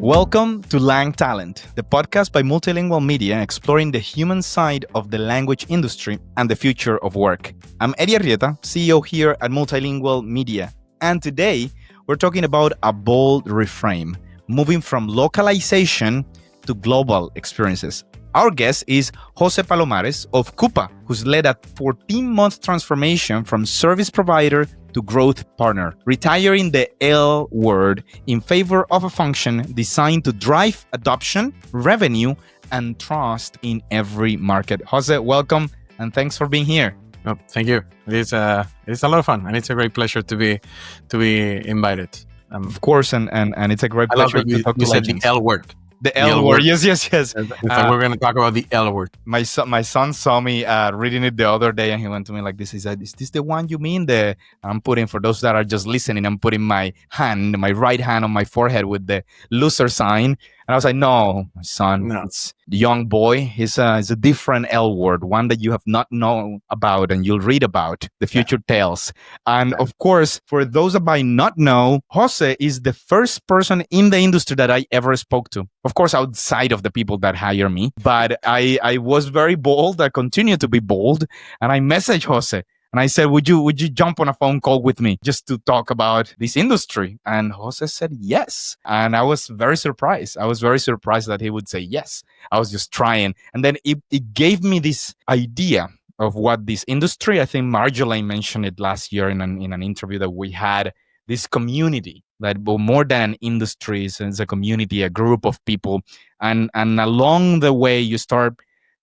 Welcome to Lang Talent, the podcast by MultiLingual Media exploring the human side of the language industry and the future of work. I'm Eddie Arrieta, CEO here at MultiLingual Media, and today we're talking about a bold reframe, moving from localization to global experiences. Our guest is José Palomares of Coupa, who's led a 14-month transformation from service provider to growth partner, retiring the L word in favor of a function designed to drive adoption, revenue, and trust in every market. José, welcome, and thanks for being here. Oh, thank you. It's a lot of fun, and it's a great pleasure to be invited. Of course, and it's a great pleasure to talk to you said the L word. The L word. Yes. It's like we're going to talk about the L word. My son saw me reading it the other day, and he went to me like, "Is this the one you mean?" I'm putting, for those that are just listening, I'm putting my right hand on my forehead with the loser sign. And I was like, "No, my son, it's the young boy. It's a different L word, one that you have not known about and you'll read about, the future tales." And of course, for those that might not know, José is the first person in the industry that I ever spoke to. Of course, outside of the people that hire me. But I was very bold. I continue to be bold. And I messaged José. And I said, would you jump on a phone call with me just to talk about this industry? And José said yes. And I was very surprised. I was very surprised that he would say yes. I was just trying. And then it gave me this idea of what this industry, I think Marjolaine mentioned it last year in an interview that we had, this community that more than an industry, it's a community, a group of people. And along the way, you start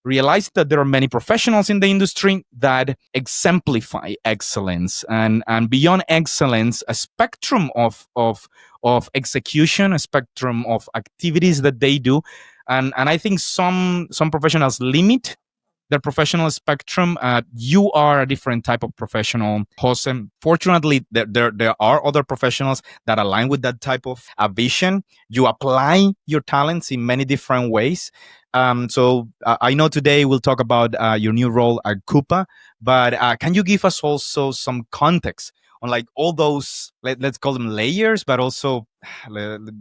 realize that there are many professionals in the industry that exemplify excellence, and beyond excellence, a spectrum of execution, a spectrum of activities that they do, and I think some professionals limit their professional spectrum. You are a different type of professional, José. Fortunately, there are other professionals that align with that type of vision. You apply your talents in many different ways. So I know today we'll talk about your new role at Coupa, but can you give us also some context on like all those, let's call them layers, but also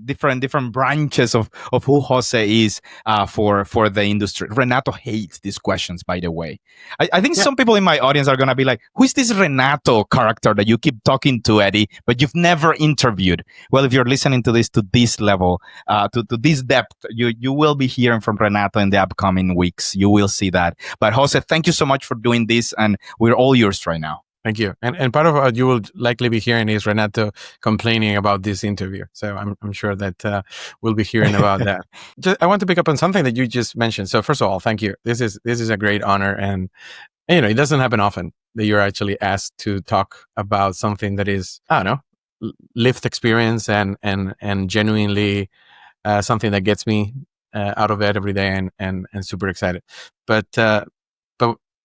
different branches of who José is for the industry? Renato hates these questions, by the way. I think some people in my audience are going to be like, who is this Renato character that you keep talking to, Eddie, but you've never interviewed? Well, if you're listening to this to this level, to this depth, you will be hearing from Renato in the upcoming weeks. You will see that. But José, thank you so much for doing this, and we're all yours right now. Thank you. And part of what you will likely be hearing is Renato complaining about this interview. So I'm sure that we'll be hearing about that. I want to pick up on something that you just mentioned. So first of all, thank you. This is a great honor, and it doesn't happen often that you're actually asked to talk about something that is, I don't know, lived experience and genuinely something that gets me out of bed every day and super excited. But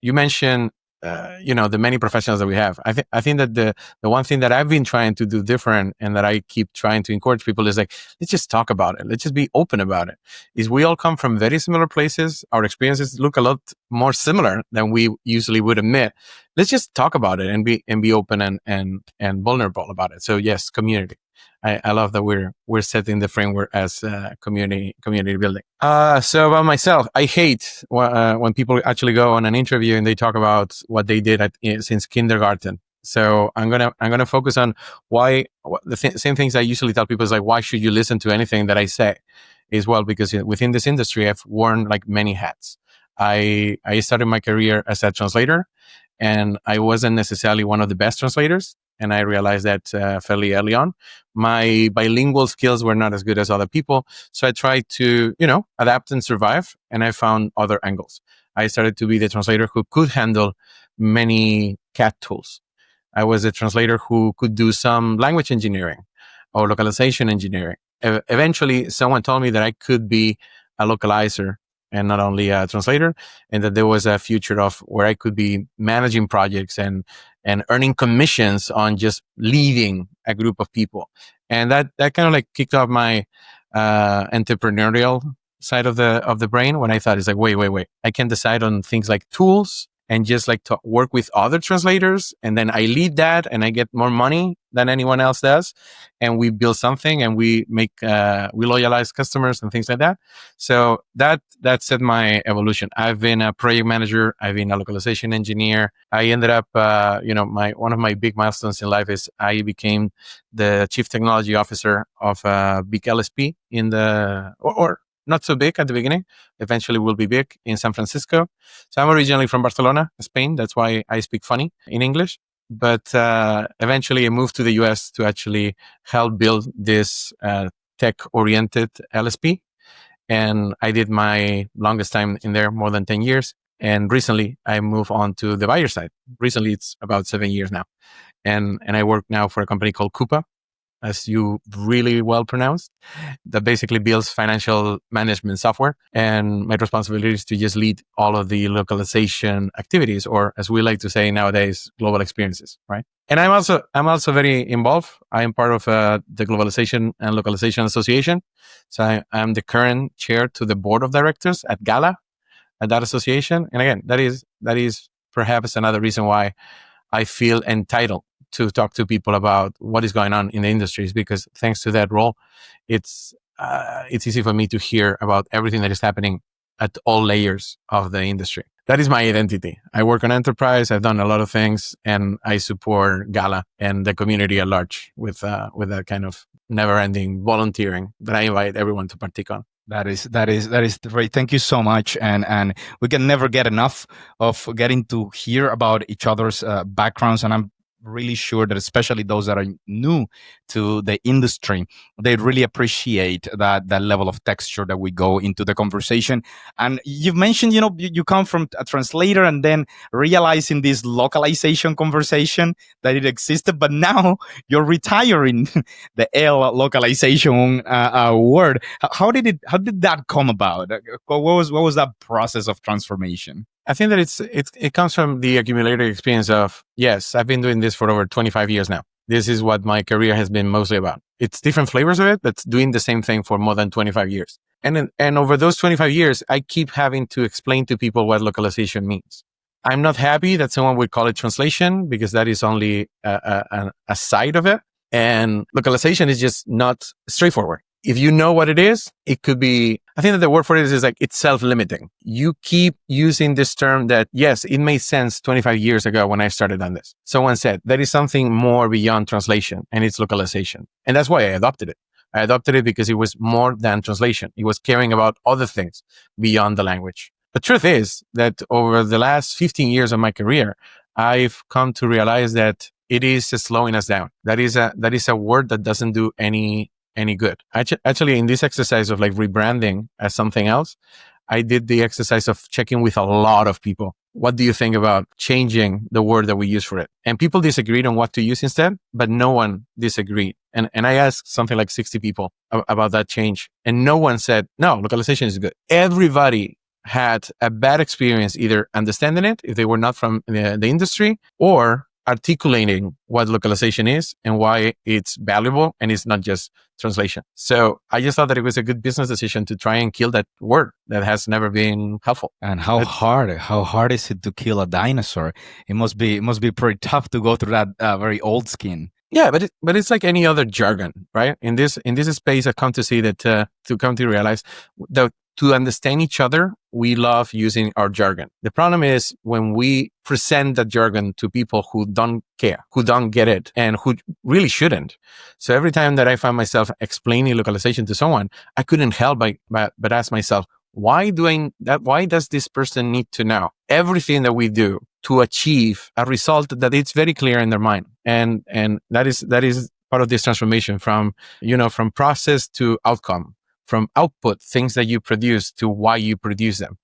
you mentioned the many professionals that we have. I think that the one thing that I've been trying to do different, and that I keep trying to encourage people, is like, let's just talk about it. Let's just be open about it. Is we all come from very similar places. Our experiences look a lot more similar than we usually would admit. Let's just talk about it and be open and vulnerable about it. So yes, community. I love that we're setting the framework as community building. So about myself, I hate when people actually go on an interview and they talk about what they did since kindergarten. So I'm gonna focus on why same things I usually tell people is like, why should you listen to anything that I say? Is well, because within this industry I've worn like many hats. I started my career as a translator, and I wasn't necessarily one of the best translators. And I realized that fairly early on. My bilingual skills were not as good as other people. So I tried to, adapt and survive. And I found other angles. I started to be the translator who could handle many CAT tools. I was a translator who could do some language engineering or localization engineering. Eventually, someone told me that I could be a localizer and not only a translator, and that there was a future of where I could be managing projects and earning commissions on just leading a group of people. And that kind of like kicked off my entrepreneurial side of the brain, when I thought, it's like, wait, I can decide on things like tools and just like to work with other translators. And then I lead that and I get more money than anyone else does. And we build something and we make, we loyalize customers and things like that. So that's set my evolution. I've been a project manager. I've been a localization engineer. I ended up, one of my big milestones in life is I became the chief technology officer of a big LSP in the, or not so big at the beginning. Eventually will be big in San Francisco. So I'm originally from Barcelona, Spain. That's why I speak funny in English. But eventually I moved to the US to actually help build this tech-oriented LSP. And I did my longest time in there, more than 10 years. And recently I moved on to the buyer side. Recently it's about 7 years now. And I work now for a company called Coupa, as you really well pronounced, that basically builds financial management software. And my responsibility is to just lead all of the localization activities, or as we like to say nowadays, global experiences, right? And I'm also very involved. I am part of the Globalization and Localization Association. So I'm the current chair to the board of directors at Gala, at that association. And again, that is perhaps another reason why I feel entitled to talk to people about what is going on in the industries, because thanks to that role, it's easy for me to hear about everything that is happening at all layers of the industry. That is my identity. I work on enterprise. I've done a lot of things, and I support Gala and the community at large with that kind of never-ending volunteering that I invite everyone to partake on. That is great. Thank you so much, and we can never get enough of getting to hear about each other's backgrounds, and I'm really sure that especially those that are new to the industry, they really appreciate that level of texture that we go into the conversation. And you've mentioned, you come from a translator and then realizing this localization conversation that it existed, but now you're retiring the L localization word. How did that come about? What was that process of transformation? I think that it comes from the accumulated experience of, yes, I've been doing this for over 25 years now. This is what my career has been mostly about. It's different flavors of it, but doing the same thing for more than 25 years. And over those 25 years, I keep having to explain to people what localization means. I'm not happy that someone would call it translation, because that is only a side of it. And localization is just not straightforward. If you know what it is, it could be, I think that the word for it is like, it's self-limiting. You keep using this term that, yes, it made sense 25 years ago when I started on this. Someone said, there is something more beyond translation, and it's localization. And that's why I adopted it. I adopted it because it was more than translation. It was caring about other things beyond the language. The truth is that over the last 15 years of my career, I've come to realize that it is slowing us down. That is a word that doesn't do any good. Actually, in this exercise of like rebranding as something else, I did the exercise of checking with a lot of people. What do you think about changing the word that we use for it? And people disagreed on what to use instead, but no one disagreed. And I asked something like 60 people about that change, and no one said, no, localization is good. Everybody had a bad experience either understanding it, if they were not from the industry, or articulating what localization is and why it's valuable and it's not just translation. So I just thought that it was a good business decision to try and kill that word that has never been helpful. And how hard is it to kill a dinosaur? It must be pretty tough to go through that very old skin. Yeah, but it's like any other jargon, right? In this space, I come to see that to come to realize that to understand each other, we love using our jargon. The problem is when we present that jargon to people who don't care, who don't get it, and who really shouldn't. So every time that I find myself explaining localization to someone, I couldn't help but ask myself, why does this person need to know everything that we do to achieve a result that it's very clear in their mind? And that is part of this transformation from process to outcome, from output, things that you produce, to why you produce them.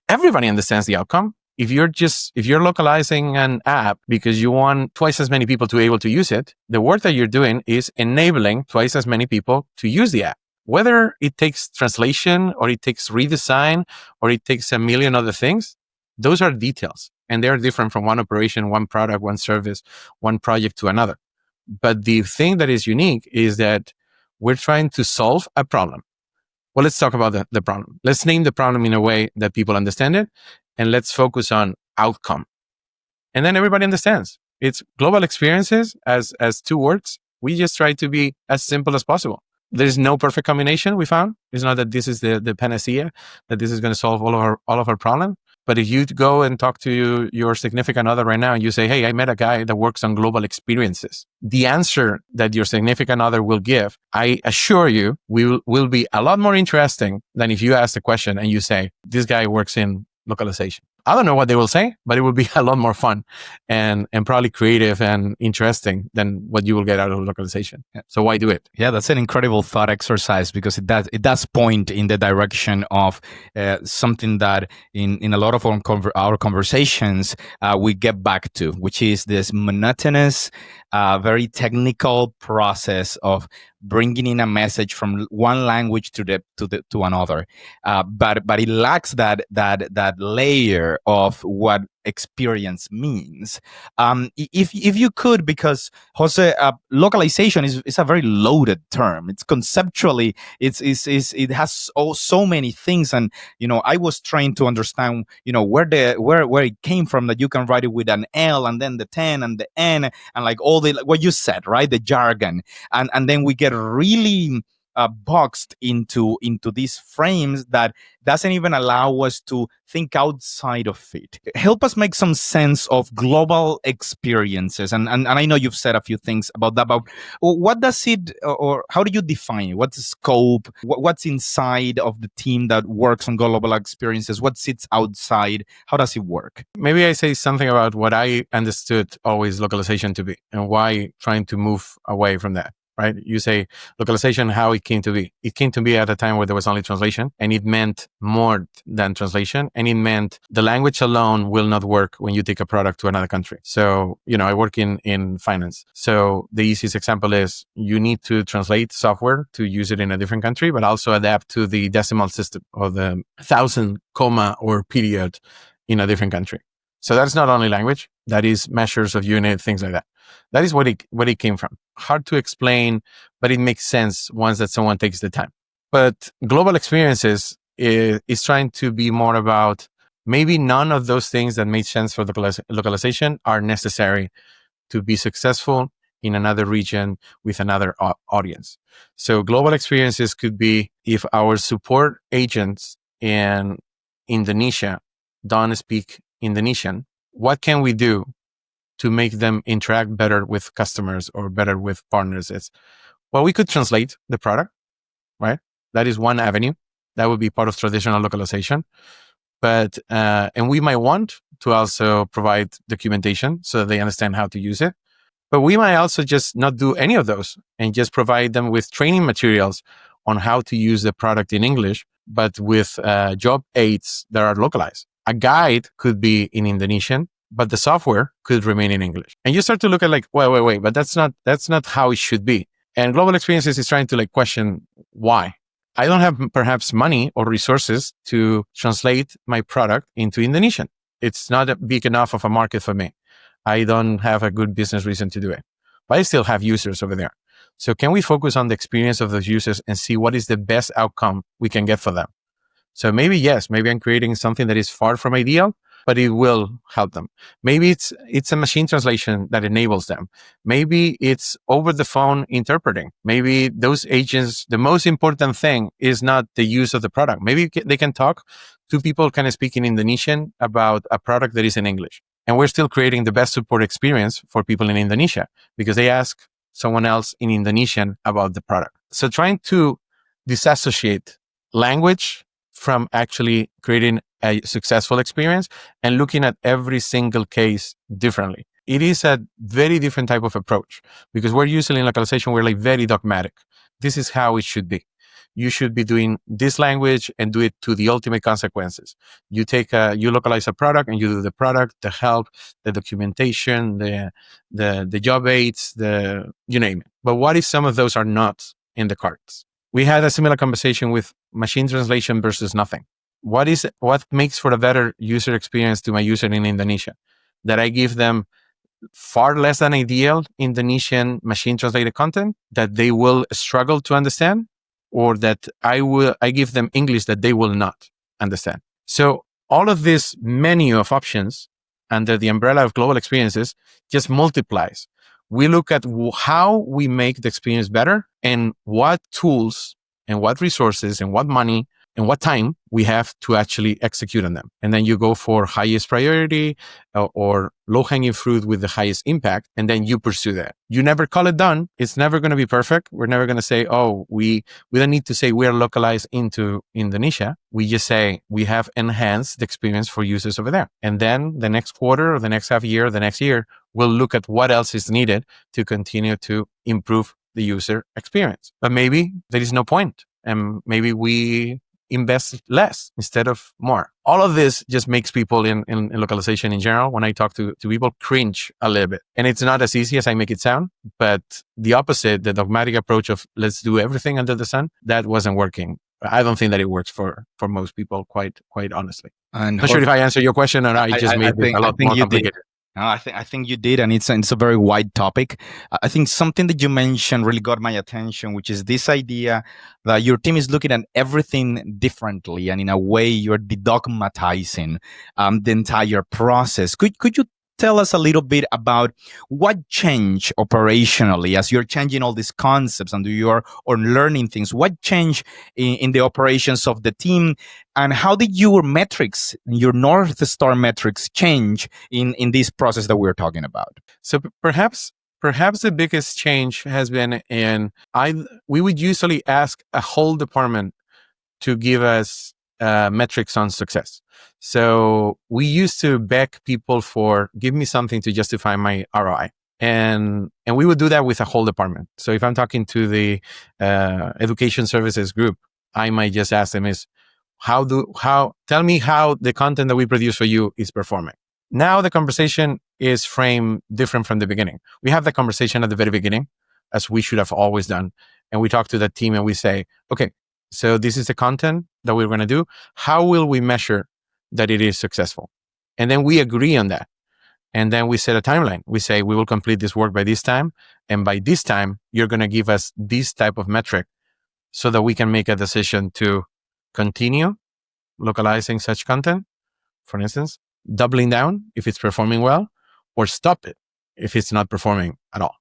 Everybody understands the outcome. If you're localizing an app because you want twice as many people to be able to use it, the work that you're doing is enabling twice as many people to use the app. Whether it takes translation or it takes redesign or it takes a million other things, those are details. And they're different from one operation, one product, one service, one project to another. But the thing that is unique is that we're trying to solve a problem. Well, let's talk about the problem. Let's name the problem in a way that people understand it, and let's focus on outcome. And then everybody understands. It's global experiences as two words. We just try to be as simple as possible. There's no perfect combination we found. It's not that this is the panacea, that this is going to solve all of our problem. But if you go and talk to your significant other right now and you say, hey, I met a guy that works on global experiences, the answer that your significant other will give, I assure you, will be a lot more interesting than if you ask the question and you say, this guy works in localization. I don't know what they will say, but it will be a lot more fun and probably creative and interesting than what you will get out of localization. So why do it? Yeah, that's an incredible thought exercise, because it does point in the direction of something that in a lot of our conversations we get back to, which is this monotonous, very technical process of bringing in a message from one language to another, but it lacks that layer of what experience means. If you could, because Jose, localization is a very loaded term. It's conceptually, it has so many things, and I was trying to understand where it came from, that you can write it with an L and then the 10 and the N and like all the what you said, right, the jargon, and then we get really boxed into these frames that doesn't even allow us to think outside of it. Help us make some sense of global experiences. And I know you've said a few things about that, but what does it, or how do you define it? What's the scope? What's inside of the team that works on global experiences? What sits outside? How does it work? Maybe I say something about what I understood always localization to be and why trying to move away from that. Right? You say localization, how it came to be. It came to be at a time where there was only translation, and it meant more than translation. And it meant the language alone will not work when you take a product to another country. So, I work in finance. So the easiest example is you need to translate software to use it in a different country, but also adapt to the decimal system or the 1,000 comma or period in a different country. So that's not only language, that is measures of unit, things like that. That is what it came from. Hard to explain, but it makes sense once that someone takes the time. But global experiences is trying to be more about maybe none of those things that made sense for localization are necessary to be successful in another region with another audience. So global experiences could be if our support agents in Indonesia don't speak Indonesian, what can we do to make them interact better with customers or better with partners? We could translate the product, right? That is one avenue. That would be part of traditional localization. But, and we might want to also provide documentation so that they understand how to use it. But we might also just not do any of those and just provide them with training materials on how to use the product in English, but with job aids that are localized. A guide could be in Indonesian, but the software could remain in English. And you start to look at like, wait, but that's not how it should be. And global experiences is trying to question why. I don't have perhaps money or resources to translate my product into Indonesian. It's not a big enough of a market for me. I don't have a good business reason to do it, but I still have users over there. So can we focus on the experience of those users and see what is the best outcome we can get for them? So maybe I'm creating something that is far from ideal, but it will help them. Maybe it's a machine translation that enables them. Maybe it's over the phone interpreting. Maybe those agents, the most important thing is not the use of the product. Maybe they can talk to people kind of speaking Indonesian about a product that is in English. And we're still creating the best support experience for people in Indonesia because they ask someone else in Indonesian about the product. So trying to disassociate language from actually creating a successful experience and looking at every single case differently. It is a very different type of approach because we're usually in localization, we're like very dogmatic. This is how it should be. You should be doing this language and do it to the ultimate consequences. You localize a product and you do the product, the help, the documentation, the job aids, you name it. But what if some of those are not in the cards? We had a similar conversation with machine translation versus nothing. What makes for a better user experience to my user in Indonesia? That I give them far less than ideal Indonesian machine translated content that they will struggle to understand, or that I give them English that they will not understand. So all of this menu of options under the umbrella of global experiences just multiplies. We look at how we make the experience better and what tools and what resources and what money and what time we have to actually execute on them. And then you go for highest priority or low-hanging fruit with the highest impact, and then you pursue that. You never call it done. It's never going to be perfect. We're never going to say, oh, we don't need to say we are localized into Indonesia. We just say we have enhanced the experience for users over there. And then the next quarter or the next half year, the next year, we'll look at what else is needed to continue to improve the user experience. But maybe there is no point, and maybe we invest less instead of more. All of this just makes people in localization in general, when I talk to people, cringe a little bit. And it's not as easy as I make it sound, but the opposite, the dogmatic approach of let's do everything under the sun, that wasn't working. I don't think that it works for most people, quite honestly. And not sure if I answered your question or not. I just made it a lot more complicated. No, I think you did, and it's a very wide topic. I think something that you mentioned really got my attention, which is this idea that your team is looking at everything differently, and in a way, you're de-dogmatizing the entire process. Could you tell us a little bit about what changed operationally as you're changing all these concepts and you're learning things? What changed in the operations of the team, and how did your metrics, your North Star metrics, change in this process that we're talking about? So perhaps the biggest change has been we would usually ask a whole department to give us metrics on success. So we used to beg people for, give me something to justify my ROI. And we would do that with a whole department. So if I'm talking to the education services group, I might just ask them tell me how the content that we produce for you is performing. Now the conversation is framed different from the beginning. We have the conversation at the very beginning, as we should have always done. And we talk to the team and we say, okay, so this is the content that we're going to do. How will we measure that it is successful? And then we agree on that. And then we set a timeline. We say, we will complete this work by this time. And by this time, you're going to give us this type of metric so that we can make a decision to continue localizing such content. For instance, doubling down if it's performing well, or stop it if it's not performing at all.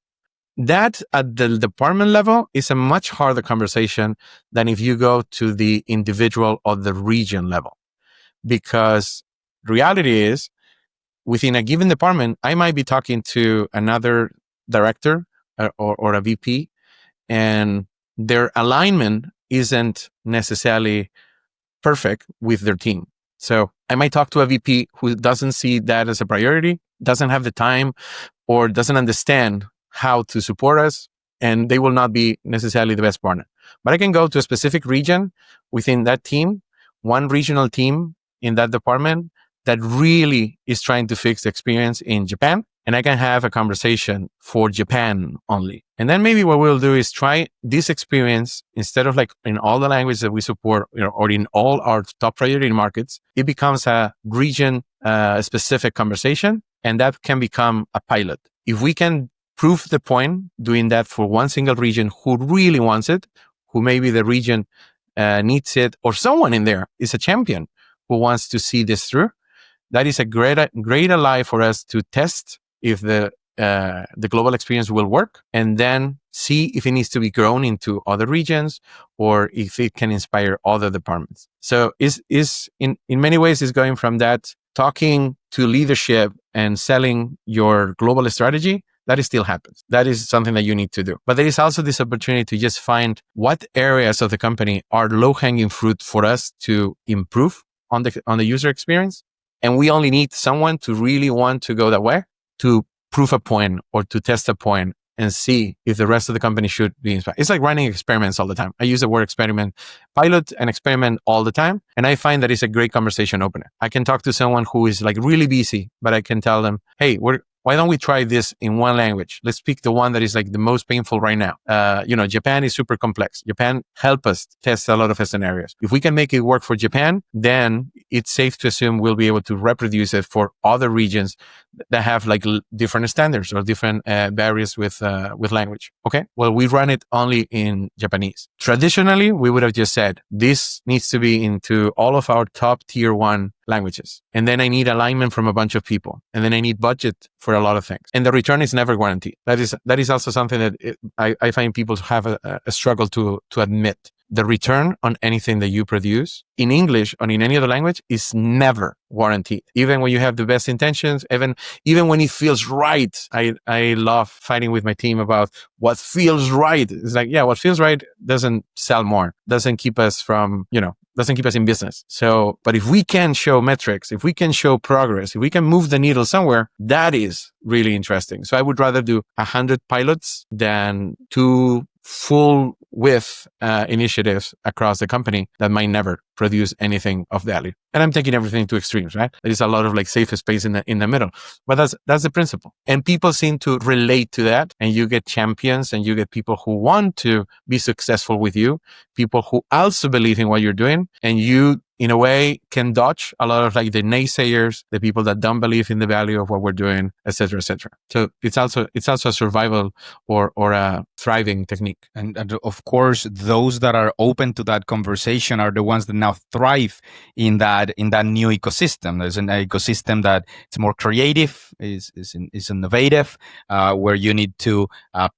That at the department level is a much harder conversation than if you go to the individual or the region level. Because reality is, within a given department, I might be talking to another director or a VP, and their alignment isn't necessarily perfect with their team. So I might talk to a VP who doesn't see that as a priority, doesn't have the time, or doesn't understand how to support us, and they will not be necessarily the best partner. But I can go to a specific region within that team, one regional team in that department that really is trying to fix the experience in Japan, and I can have a conversation for Japan only. And then maybe what we'll do is try this experience instead of like in all the languages that we support, or in all our top priority markets, it becomes a region specific conversation, and that can become a pilot. If we can prove the point doing that for one single region who really wants it, who maybe the region needs it, or someone in there is a champion who wants to see this through, that is a great ally for us to test if the global experience will work, and then see if it needs to be grown into other regions or if it can inspire other departments. So is in many ways is going from that talking to leadership and selling your global strategy. That still happens. That is something that you need to do. But there is also this opportunity to just find what areas of the company are low-hanging fruit for us to improve on the user experience. And we only need someone to really want to go that way, to prove a point or to test a point and see if the rest of the company should be inspired. It's like running experiments all the time. I use the word experiment, pilot and experiment all the time. And I find that it's a great conversation opener. I can talk to someone who is like really busy, but I can tell them, hey, why don't we try this in one language? Let's pick the one that is like the most painful right now. Japan is super complex. Japan help us test a lot of scenarios. If we can make it work for Japan, then it's safe to assume we'll be able to reproduce it for other regions that have like different standards or different barriers with language. Okay, well, we run it only in Japanese. Traditionally, we would have just said, this needs to be into all of our top tier 1 languages. And then I need alignment from a bunch of people. And then I need budget for a lot of things. And the return is never guaranteed. That is also something that I find people have a struggle to admit. The return on anything that you produce in English or in any other language is never guaranteed. Even when you have the best intentions, even when it feels right. I love fighting with my team about what feels right. It's like, yeah, what feels right doesn't sell more, doesn't keep us in business. So, but if we can show metrics, if we can show progress, if we can move the needle somewhere, that is really interesting. So I would rather do 100 pilots than 2 full width initiatives across the company that might never produce anything of value. And I'm taking everything to extremes, right? There is a lot of like safe space in the middle, but that's the principle. And people seem to relate to that. And you get champions and you get people who want to be successful with you, people who also believe in what you're doing, and you, in a way, can dodge a lot of like the naysayers, the people that don't believe in the value of what we're doing, et cetera, et cetera. So it's also a survival or a thriving technique. And of course, those that are open to that conversation are the ones that now thrive in that new ecosystem. There's an ecosystem that it's more creative, is innovative, where you need to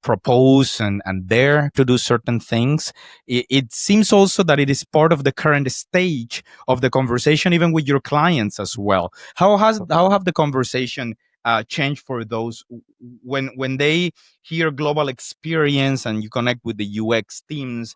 propose and dare to do certain things. It seems also that it is part of the current stage of the conversation, even with your clients as well. How have the conversation changed for those when they hear global experience and you connect with the UX teams?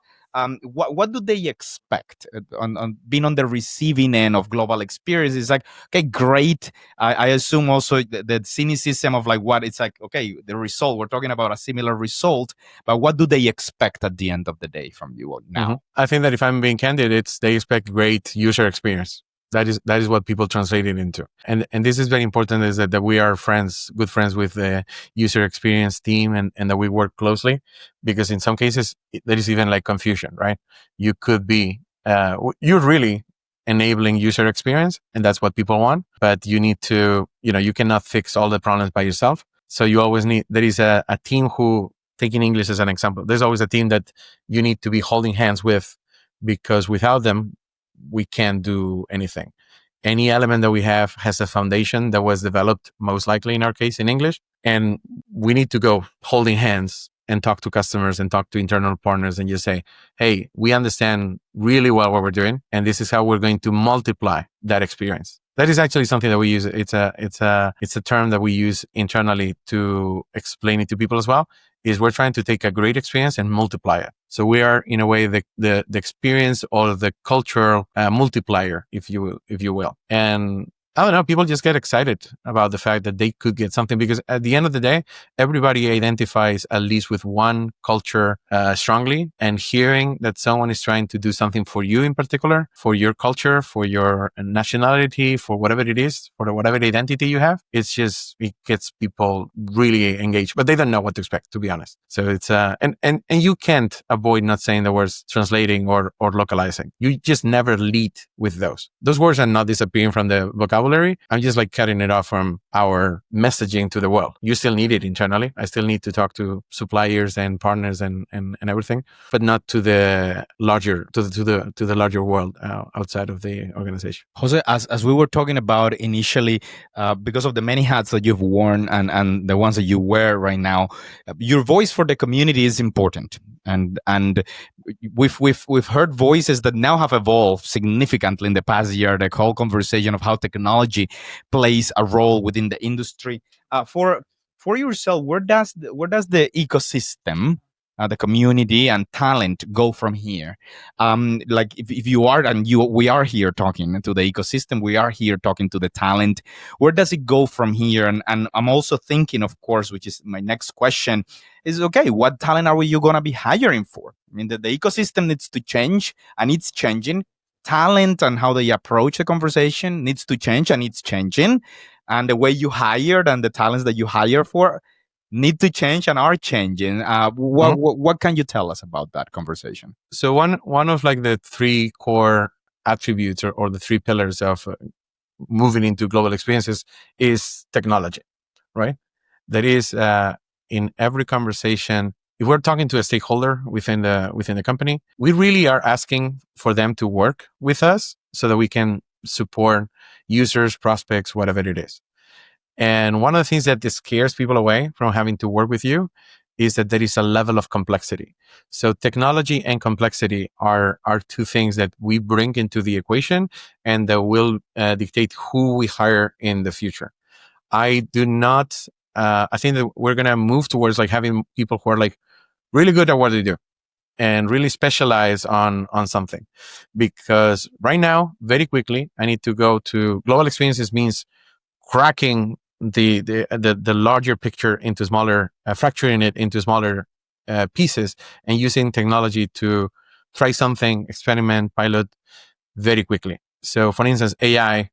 What do they expect on being on the receiving end of global experience? It's like, okay, great. I assume also the cynicism of like what it's like, okay, the result, we're talking about a similar result, but what do they expect at the end of the day from you now? Mm-hmm. I think that if I'm being candid, they expect great user experience. That is what people translate it into. And this is very important, is that we are good friends with the user experience team and that we work closely, because in some cases there is even like confusion, right? You could be, you're really enabling user experience and that's what people want, but you need to, you cannot fix all the problems by yourself. So you always there is a team who, taking English as an example, there's always a team that you need to be holding hands with, because without them, we can't do anything. Any element that we have has a foundation that was developed, most likely in our case, in English. And we need to go holding hands and talk to customers and talk to internal partners and just say, hey, we understand really well what we're doing. And this is how we're going to multiply that experience. That is actually something that we use. It's a term that we use internally to explain it to people as well. Is we're trying to take a great experience and multiply it. So we are, in a way, the experience or the cultural multiplier, if you will. And I don't know, people just get excited about the fact that they could get something, because at the end of the day, everybody identifies at least with one culture strongly, and hearing that someone is trying to do something for you in particular, for your culture, for your nationality, for whatever it is, for whatever identity you have, it gets people really engaged, but they don't know what to expect, to be honest. So it's, and you can't avoid not saying the words translating or localizing. You just never lead with those. Those words are not disappearing from the vocabulary. I'm just like cutting it off from our messaging to the world. You still need it internally. I still need to talk to suppliers and partners and everything, but not to the larger world outside of the organization. Jose, as we were talking about initially, because of the many hats that you've worn and the ones that you wear right now, your voice for the community is important. And we've heard voices that now have evolved significantly in the past year. The whole conversation of how technology plays a role within the industry. For yourself, where does the ecosystem, the community and talent go from here? Like if you are, and we are here talking to the ecosystem, we are here talking to the talent. Where does it go from here? And I'm also thinking, of course, which is my next question, is okay, what talent are you going to be hiring for? I mean, the ecosystem needs to change, and it's changing. Talent and how they approach the conversation needs to change, and it's changing. And the way you hired and the talents that you hire for need to change and are changing. What can you tell us about that conversation? So one of like the 3 core attributes or the 3 pillars of moving into global experiences is technology, right? That is in every conversation. If we're talking to a stakeholder within the company, we really are asking for them to work with us so that we can support users, prospects, whatever it is. And one of the things that scares people away from having to work with you is that there is a level of complexity. So technology and complexity are two things that we bring into the equation and that will dictate who we hire in the future. I do not, I think that we're going to move towards like having people who are like really good at what they do and really specialize on something. Because right now, very quickly, I need to go to global experiences means cracking the larger picture into smaller, fracturing it into smaller pieces and using technology to try something, experiment, pilot very quickly. So for instance, AI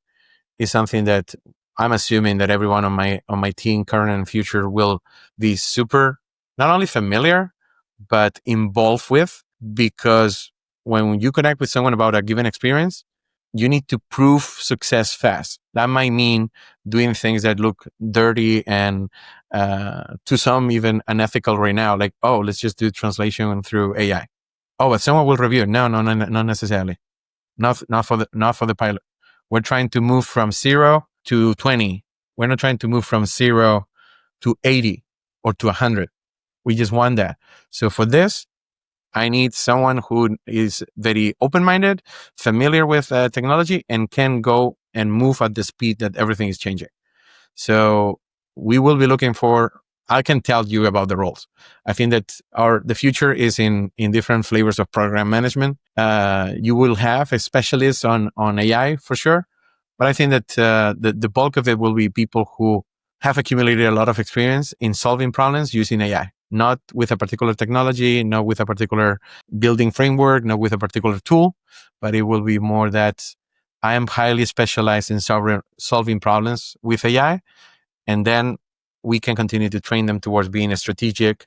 is something that I'm assuming that everyone on my team, current and future, will be super not only familiar but involved with, because when you connect with someone about a given experience, you need to prove success fast. That might mean doing things that look dirty and to some even unethical right now, like, oh, let's just do translation through AI. Oh, but someone will review it. No, not necessarily. Not for the pilot. We're trying to move from 0 to 20. We're not trying to move from 0 to 80 or to 100. We just want that. So for this, I need someone who is very open-minded, familiar with technology, and can go and move at the speed that everything is changing. So we will be looking for, I can tell you about the roles. I think that the future is in different flavors of program management. You will have a specialist on AI for sure. But I think that the bulk of it will be people who have accumulated a lot of experience in solving problems using AI, not with a particular technology, not with a particular building framework, not with a particular tool, but it will be more that I am highly specialized in solving problems with AI. And then we can continue to train them towards being a strategic,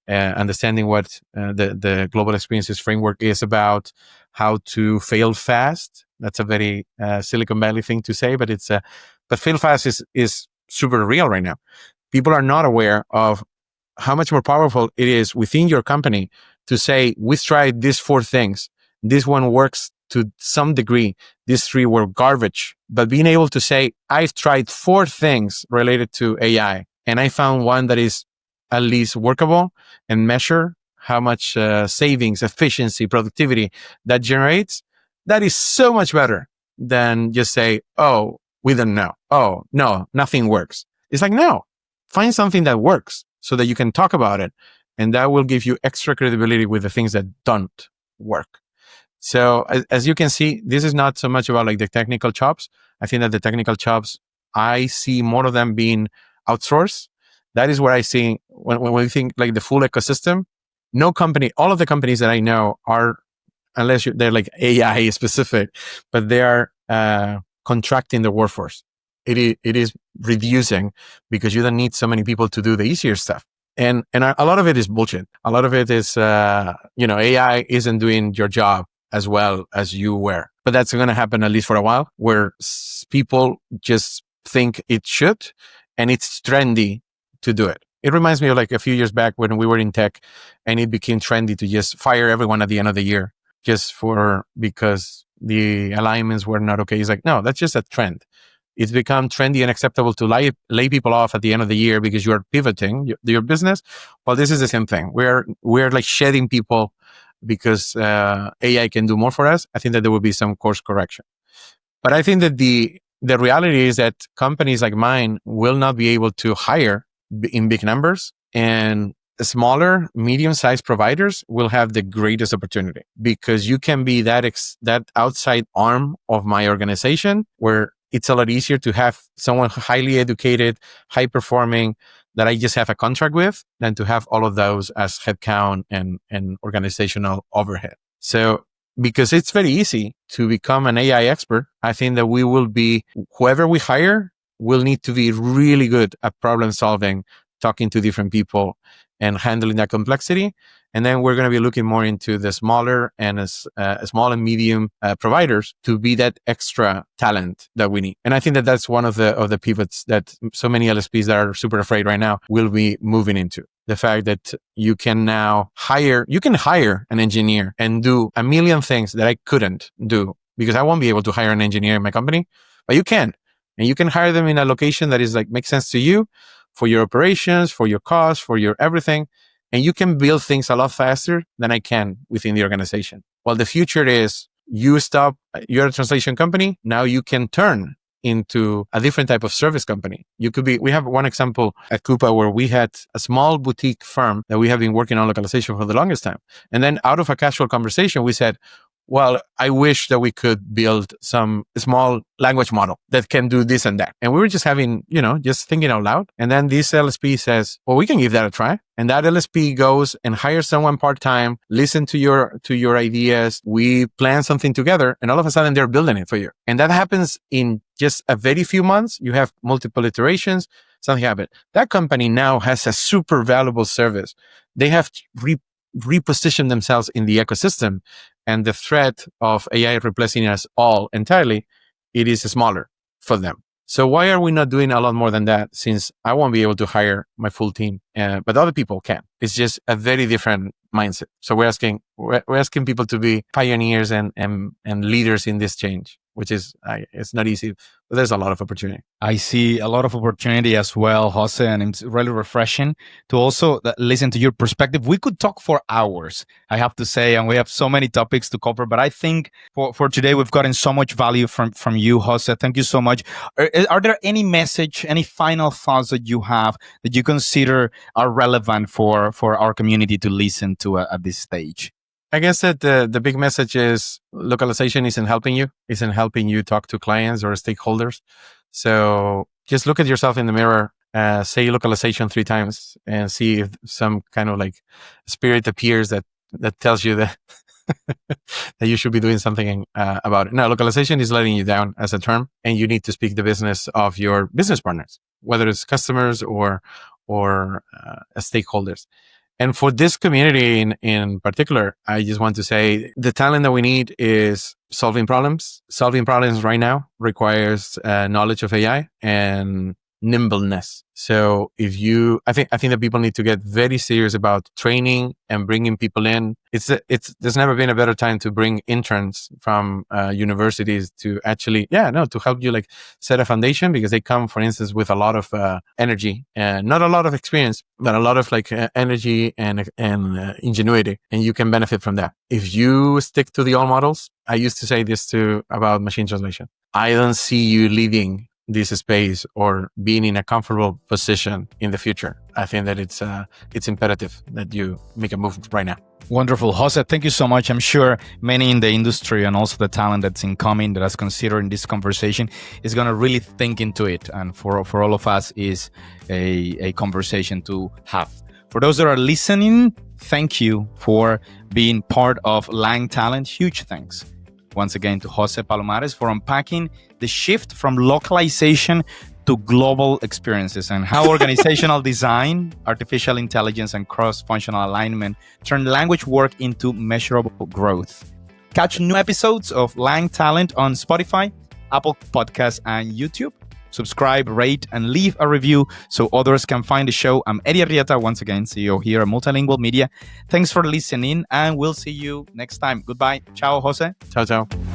understanding what the global experiences framework is about, how to fail fast. That's a very Silicon Valley thing to say, but but fail fast is super real right now. People are not aware of how much more powerful it is within your company to say, we've tried these 4 things. This one works to some degree. These 3 were garbage. But being able to say, I've tried 4 things related to AI, and I found one that is at least workable, and measure how much savings, efficiency, productivity that generates, that is so much better than just say, oh, we don't know. Oh, no, nothing works. It's like, no, find something that works so that you can talk about it. And that will give you extra credibility with the things that don't work. So as you can see, this is not so much about like the technical chops. I think that the technical chops, I see more of them being outsourced. That is where I see when we think like the full ecosystem, no company, all of the companies that I know are, unless they're like AI specific, but they are contracting the workforce. It is reducing because you don't need so many people to do the easier stuff. And a lot of it is bullshit. A lot of it is, AI isn't doing your job as well as you were. But that's going to happen at least for a while, where people just think it should, and it's trendy to do it. It reminds me of like a few years back when we were in tech and it became trendy to just fire everyone at the end of the year because the alignments were not okay. It's like, no, that's just a trend. It's become trendy and acceptable to lay people off at the end of the year because you are pivoting your business. Well, this is the same thing. We're like shedding people because AI can do more for us. I think that there will be some course correction. But I think that the reality is that companies like mine will not be able to hire in big numbers, and smaller, medium-sized providers will have the greatest opportunity, because you can be that outside arm of my organization where it's a lot easier to have someone highly educated, high performing, that I just have a contract with, than to have all of those as headcount and organizational overhead. So because it's very easy to become an AI expert, I think that whoever we hire will need to be really good at problem solving, talking to different people, and handling that complexity. And then we're going to be looking more into the smaller and small and medium providers to be that extra talent that we need. And I think that that's one of the pivots that so many LSPs that are super afraid right now will be moving into. The fact that you can hire an engineer and do a million things that I couldn't do, because I won't be able to hire an engineer in my company, but you can. And you can hire them in a location that is like makes sense to you for your operations, for your costs, for your everything. And you can build things a lot faster than I can within the organization. Well, the future is you're a translation company. Now you can turn into a different type of service company. We have one example at Coupa where we had a small boutique firm that we have been working on localization for the longest time. And then out of a casual conversation, we said, well, I wish that we could build some small language model that can do this and that. And we were just having, just thinking out loud. And then this LSP says, well, we can give that a try. And that LSP goes and hires someone part-time, listen to your ideas. We plan something together, and all of a sudden they're building it for you. And that happens in just a very few months. You have multiple iterations, something happens. That company now has a super valuable service. They have repositioned themselves in the ecosystem, and the threat of AI replacing us all entirely, it is smaller for them. So why are we not doing a lot more than that? Since I won't be able to hire my full team, but other people can. It's just a very different mindset. So we're asking people to be pioneers and leaders in this change, which is it's not easy, but there's a lot of opportunity. I see a lot of opportunity as well, Jose, and it's really refreshing to also listen to your perspective. We could talk for hours, I have to say, and we have so many topics to cover, but I think for today, we've gotten so much value from you, Jose. Thank you so much. Are there any message, any final thoughts that you have that you consider are relevant for our community to listen to at this stage? I guess that the big message is localization isn't helping you talk to clients or stakeholders. So just look at yourself in the mirror, say localization 3 times, and see if some kind of like spirit appears that tells you that that you should be doing something about it. No, localization is letting you down as a term, and you need to speak the business of your business partners, whether it's customers or stakeholders. And for this community in particular, I just want to say the talent that we need is solving problems. Solving problems right now requires knowledge of AI and nimbleness. So I think that people need to get very serious about training and bringing people in. There's never been a better time to bring interns from universities to actually, to help you like set a foundation, because they come, for instance, with a lot of energy and not a lot of experience, but a lot of like energy and ingenuity, and you can benefit from that. If you stick to the old models, I used to say this too about machine translation. I don't see you leaving this space or being in a comfortable position in the future. I think that it's imperative that you make a move right now. Wonderful. Jose, thank you so much. I'm sure many in the industry and also the talent that's incoming that is considering this conversation is going to really think into it. And for all of us is a conversation to have. For those that are listening, thank you for being part of Lang Talent. Huge thanks once again to José Palomares for unpacking the shift from localization to global experiences and how organizational design, artificial intelligence, and cross-functional alignment turn language work into measurable growth. Catch new episodes of Lang Talent on Spotify, Apple Podcasts, and YouTube. Subscribe, rate, and leave a review so others can find the show. I'm Eddie Arrieta, once again, CEO here at MultiLingual Media. Thanks for listening, and we'll see you next time. Goodbye. Ciao, Jose. Ciao, ciao.